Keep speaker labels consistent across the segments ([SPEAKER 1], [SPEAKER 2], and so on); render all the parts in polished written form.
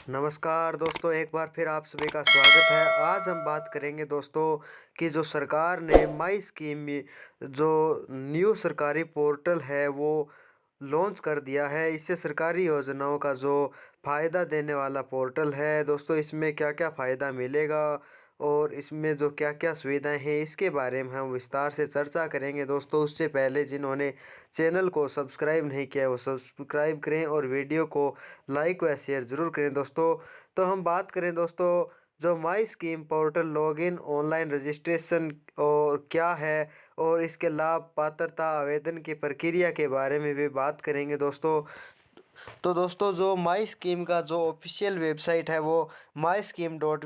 [SPEAKER 1] नमस्कार दोस्तों, एक बार फिर आप सभी का स्वागत है। आज हम बात करेंगे दोस्तों कि जो सरकार ने माई स्कीम में जो न्यू सरकारी पोर्टल है वो लॉन्च कर दिया है। इससे सरकारी योजनाओं का जो फ़ायदा देने वाला पोर्टल है दोस्तों, इसमें क्या-क्या फ़ायदा मिलेगा और इसमें जो क्या-क्या सुविधाएं हैं इसके बारे में हम विस्तार से चर्चा करेंगे दोस्तों। उससे पहले जिन्होंने चैनल को सब्सक्राइब नहीं किया है वो सब्सक्राइब करें और वीडियो को लाइक व शेयर ज़रूर करें दोस्तों। तो हम बात करें दोस्तों, जो my scheme portal login online registration और क्या है और इसके लाभ, पात्रता, आवेदन की प्रक्रिया के बारे में भी बात करेंगे दोस्तों। तो दोस्तों, जो माई स्कीम का जो ऑफिशियल वेबसाइट है वो my scheme dot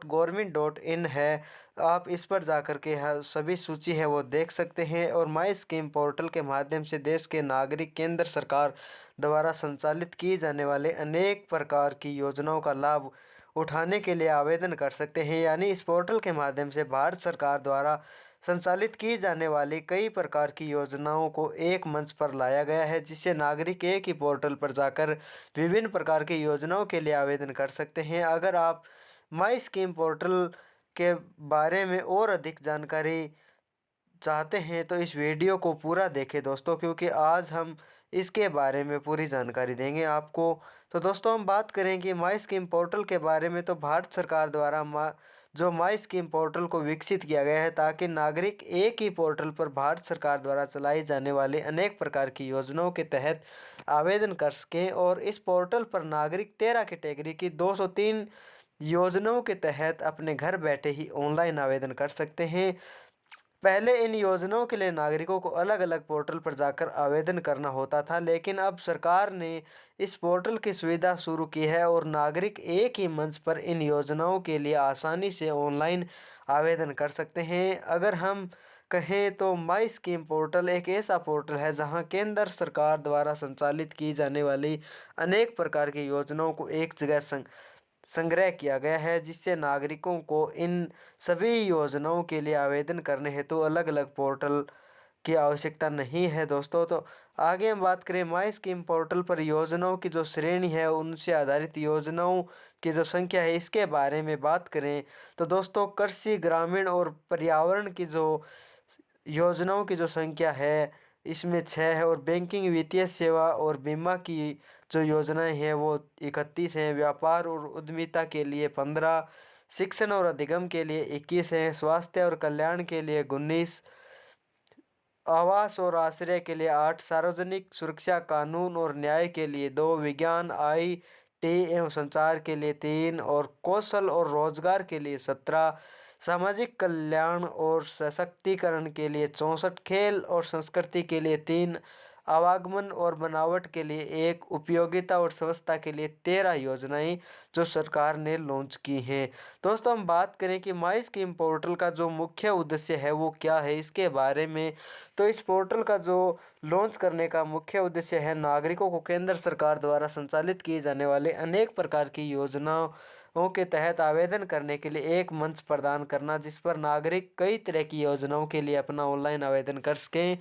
[SPEAKER 1] government dot in है। आप इस पर जाकर के सभी सूची है वो देख सकते हैं। और माई स्कीम पोर्टल के माध्यम से देश के नागरिक केंद्र सरकार द्वारा संचालित की जाने वाले अनेक प्रकार की योजनाओं का लाभ उठाने के लिए आवेदन कर सकते हैं। यानी इस पोर्टल के माध्यम से भारत सरकार द्वारा संचालित की जाने वाली कई प्रकार की योजनाओं को एक मंच पर लाया गया है, जिससे नागरिक एक ही पोर्टल पर जाकर विभिन्न प्रकार की योजनाओं के लिए आवेदन कर सकते हैं। अगर आप माई स्कीम पोर्टल के बारे में और अधिक जानकारी चाहते हैं तो इस वीडियो को पूरा देखें दोस्तों, क्योंकि आज हम इसके बारे में पूरी जानकारी देंगे आपको। तो दोस्तों, हम बात करें कि माई स्कीम पोर्टल के बारे में। तो भारत सरकार द्वारा जो माई स्कीम पोर्टल को विकसित किया गया है ताकि नागरिक एक ही पोर्टल पर भारत सरकार द्वारा चलाई जाने वाले अनेक प्रकार की योजनाओं के तहत आवेदन कर सकें। और इस पोर्टल पर नागरिक 13 कैटेगरी की 203 योजनाओं के तहत अपने घर बैठे ही ऑनलाइन आवेदन कर सकते हैं। पहले इन योजनाओं के लिए नागरिकों को अलग अलग पोर्टल पर जाकर आवेदन करना होता था, लेकिन अब सरकार ने इस पोर्टल की सुविधा शुरू की है और नागरिक एक ही मंच पर इन योजनाओं के लिए आसानी से ऑनलाइन आवेदन कर सकते हैं। अगर हम कहें तो माई स्कीम पोर्टल एक ऐसा पोर्टल है जहां केंद्र सरकार द्वारा संचालित की जाने वाली अनेक प्रकार की योजनाओं को एक जगह संग्रह किया गया है, जिससे नागरिकों को इन सभी योजनाओं के लिए आवेदन करने हेतु अलग अलग पोर्टल की आवश्यकता नहीं है दोस्तों। तो आगे हम बात करें माई स्कीम पोर्टल पर योजनाओं की जो श्रेणी है उनसे आधारित योजनाओं की जो संख्या है इसके बारे में बात करें तो दोस्तों, कृषि, ग्रामीण और पर्यावरण की जो योजनाओं की जो संख्या है इसमें 6 है। और बैंकिंग, वित्तीय सेवा और बीमा की जो योजनाएं हैं वो 31 हैं। व्यापार और उद्यमिता के लिए 15, शिक्षण और अधिगम के लिए 21 हैं। स्वास्थ्य और कल्याण के लिए 19, आवास और आश्रय के लिए 8, सार्वजनिक सुरक्षा, कानून और न्याय के लिए 2, विज्ञान, IT एवं संचार के लिए 3 और कौशल और रोजगार के लिए 17, सामाजिक कल्याण और सशक्तिकरण के लिए 64, खेल और संस्कृति के लिए 3, आवागमन और बनावट के लिए 1, उपयोगिता और स्वच्छता के लिए 13 योजनाएं जो सरकार ने लॉन्च की हैं। दोस्तों, हम बात करें कि माई स्कीम पोर्टल का जो मुख्य उद्देश्य है वो क्या है इसके बारे में। तो इस पोर्टल का जो लॉन्च करने का मुख्य उद्देश्य है नागरिकों को केंद्र सरकार द्वारा संचालित किए जाने वाले अनेक प्रकार की योजनाओं के तहत आवेदन करने के लिए एक मंच प्रदान करना, जिस पर नागरिक कई तरह की योजनाओं के लिए अपना ऑनलाइन आवेदन कर सकें।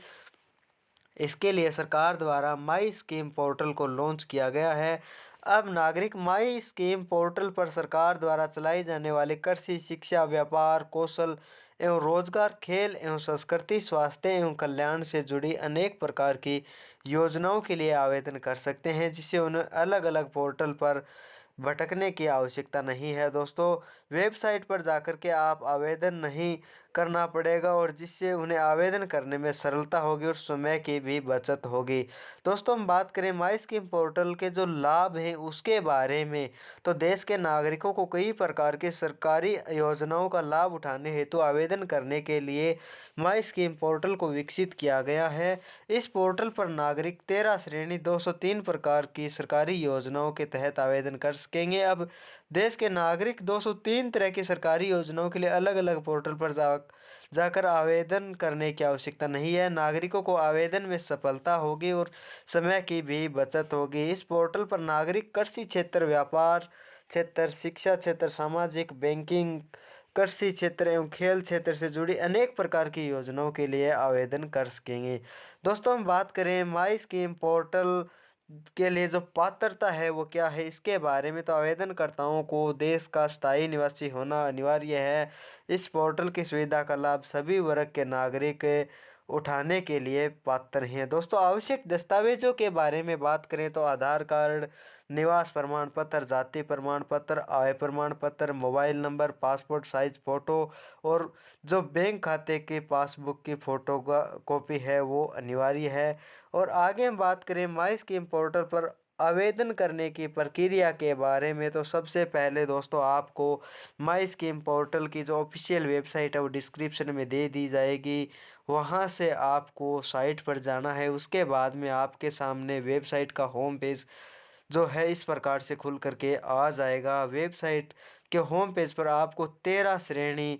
[SPEAKER 1] इसके लिए सरकार द्वारा माई स्कीम पोर्टल को लॉन्च किया गया है। अब नागरिक माई स्कीम पोर्टल पर सरकार द्वारा चलाई जाने वाले कृषि, शिक्षा, व्यापार, कौशल एवं रोजगार, खेल एवं संस्कृति, स्वास्थ्य एवं कल्याण से जुड़ी अनेक प्रकार की योजनाओं के लिए आवेदन कर सकते हैं, जिससे उन्हें अलग अलग पोर्टल पर भटकने की आवश्यकता नहीं है दोस्तों। वेबसाइट पर जाकर के आप आवेदन नहीं करना पड़ेगा और जिससे उन्हें आवेदन करने में सरलता होगी और समय की भी बचत होगी। दोस्तों, हम बात करें माई स्कीम पोर्टल के जो लाभ हैं उसके बारे में। तो देश के नागरिकों को कई प्रकार की सरकारी योजनाओं का लाभ उठाने हेतु आवेदन करने के लिए माई स्कीम पोर्टल को विकसित किया गया है। इस पोर्टल पर नागरिक 13 श्रेणी 203 प्रकार की सरकारी योजनाओं के तहत आवेदन कर सकेंगे। अब देश के नागरिक 203 तरह की सरकारी योजनाओं के लिए अलग अलग पोर्टल पर जाकर आवेदन करने की आवश्यकता नहीं है। नागरिकों को आवेदन में सफलता होगी और समय की भी बचत होगी। इस पोर्टल पर नागरिक कृषि क्षेत्र, व्यापार क्षेत्र, शिक्षा क्षेत्र, सामाजिक, बैंकिंग, कृषि क्षेत्र एवं खेल क्षेत्र से जुड़ी अनेक प्रकार की योजनाओं के लिए आवेदन कर सकेंगे। दोस्तों, हम बात करें माई स्कीम पोर्टल के लिए जो पात्रता है वो क्या है, इसके बारे में तो आवेदनकर्ताओं को देश का स्थायी निवासी होना अनिवार्य है। इस पोर्टल की सुविधा का लाभ सभी वर्ग के नागरिक उठाने के लिए पात्र हैं। दोस्तों, आवश्यक दस्तावेजों के बारे में बात करें तो आधार कार्ड, निवास प्रमाण पत्र, जाति प्रमाण पत्र, आय प्रमाण पत्र, mobile number, passport size photo और जो बैंक खाते की पासबुक की फ़ोटो का कॉपी है वो अनिवार्य है। और आगे हम बात करें माई स्कीम पोर्टल पर आवेदन करने की प्रक्रिया के बारे में, तो सबसे पहले दोस्तों आपको माई स्कीम पोर्टल की जो ऑफिशियल वेबसाइट है वो डिस्क्रिप्शन में दे दी जाएगी। वहाँ से आपको साइट पर जाना है। उसके बाद में आपके सामने वेबसाइट का होम पेज जो है इस प्रकार से खुल करके आ जाएगा। वेबसाइट के होम पेज पर आपको 13 श्रेणी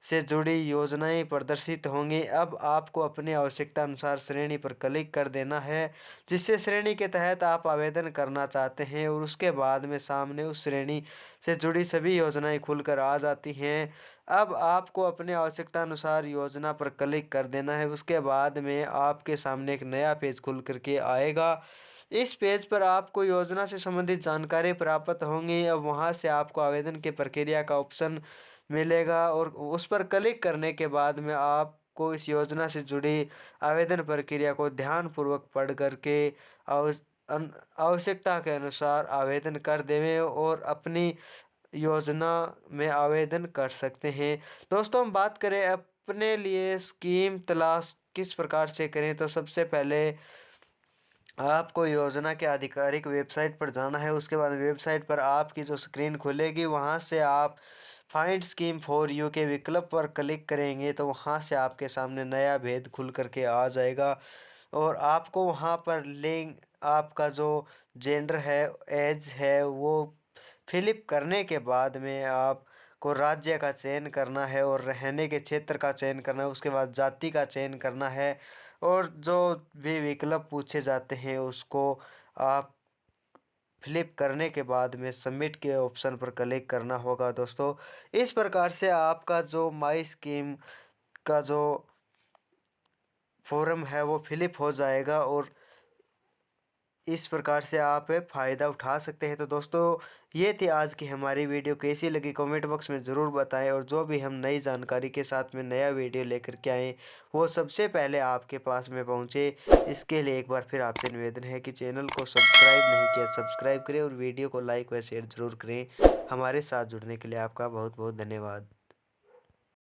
[SPEAKER 1] से जुड़ी योजनाएं प्रदर्शित होंगी। अब आपको अपनी आवश्यकता अनुसार श्रेणी पर क्लिक कर देना है, जिससे श्रेणी के तहत आप आवेदन करना चाहते हैं, और उसके बाद में सामने उस श्रेणी से जुड़ी सभी योजनाएं खुलकर आ जाती हैं। अब आपको अपनी आवश्यकता अनुसार योजना पर क्लिक कर देना है। उसके बाद में आपके सामने एक नया पेज खुल करके आएगा। इस पेज पर आपको योजना से संबंधित जानकारी प्राप्त होंगी। अब वहां से आपको आवेदन की प्रक्रिया का ऑप्शन मिलेगा, और उस पर क्लिक करने के बाद में आपको इस योजना से जुड़ी आवेदन प्रक्रिया को ध्यानपूर्वक पढ़ करके आवश्यकता के अनुसार आवेदन कर देवें और अपनी योजना में आवेदन कर सकते हैं। दोस्तों, हम बात करें अपने लिए स्कीम तलाश किस प्रकार से करें, तो सबसे पहले आपको योजना के आधिकारिक वेबसाइट पर जाना है। उसके बाद वेबसाइट पर आपकी जो स्क्रीन खुलेगी वहाँ से आप फाइंड स्कीम फॉर यू के विकल्प पर क्लिक करेंगे, तो वहाँ से आपके सामने नया भेद खुल करके आ जाएगा। और आपको वहाँ पर लिंग, आपका जो जेंडर है, एज है, वो फिलिप करने के बाद में आपको राज्य का चयन करना है और रहने के क्षेत्र का चयन करना है। उसके बाद जाति का चयन करना है, और जो भी विकल्प पूछे जाते हैं उसको आप फ्लिप करने के बाद में सबमिट के ऑप्शन पर क्लिक करना होगा। दोस्तों, इस प्रकार से आपका जो माई स्कीम का जो फॉर्म है वो फिलिप हो जाएगा, और इस प्रकार से आप फ़ायदा उठा सकते हैं। तो दोस्तों, ये थी आज की हमारी वीडियो। कैसी लगी कमेंट बॉक्स में ज़रूर बताएं, और जो भी हम नई जानकारी के साथ में नया वीडियो लेकर के आएँ वो सबसे पहले आपके पास में पहुँचे। इसके लिए एक बार फिर आपसे निवेदन है कि चैनल को सब्सक्राइब नहीं किया सब्सक्राइब करें, और वीडियो को लाइक व शेयर ज़रूर करें। हमारे साथ जुड़ने के लिए आपका बहुत बहुत धन्यवाद।